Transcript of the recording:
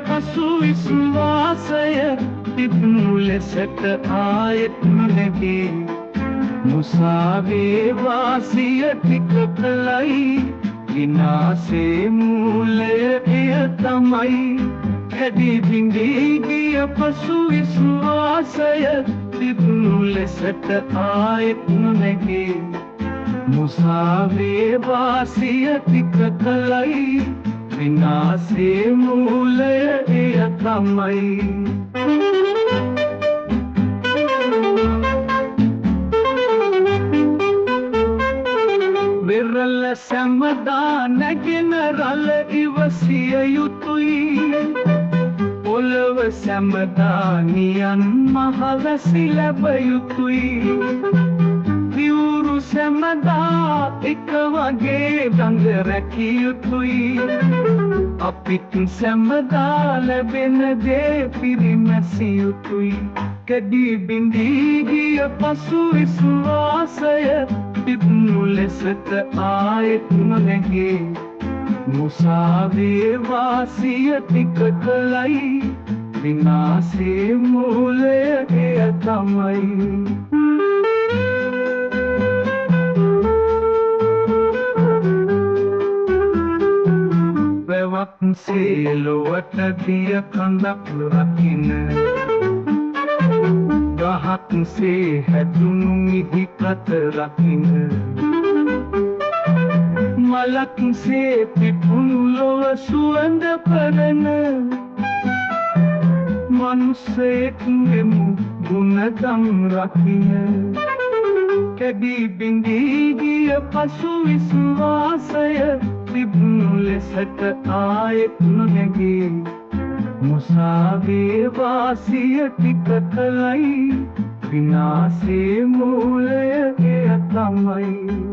පසු විශ්වාසය තිබුණු ලෙසට ආයෙත් නැගී මුසාවේ වාසිය ටික කලයි විනාශේ මූලය එය තමයි කැඩී බිඳී ගිය පසු විශ්වාසය තිබුණු ලෙසට ආයෙත් නැගී මුසාවේ වාසිය ටික කලයි විනාශේ මූලය එය තමයි විරල සැමදා නැගෙන රළ ඉවසිය යුතුයි පොළව සැමදා නියන් මහවැසි ලැබ යුතුයි දිවුරු සැමදා එක වගේ ගඟ රැකිය යුතුයි අපිට සැමදා ලැබෙන දේ පිරිමැසිය යුතුයි කැඩී බිඳී ගිය පසු විශ්වාසය තිබුණු ලෙසට ආයෙත් නැගී මුසාවේ වාසිය ටික කලයි විනාශේ මූලය එය තමයි වැවක් සේලොවට දිය කඳක් රකින්න ගහක් සේ හැදුණු මිහි කත රකින්න මලක් සේ පිපුණු ලොව සුවඳ පරන මනුස්සයෙක්ගේ ගුණදම් රකින්න කැඩී බිඳී ගිය පසු විශ්වාසය තිබුණු ලෙසට ආයෙත් නැගී මුසාවේ වාසිය ටික කලයි විනාශේ මූලය එය තමයි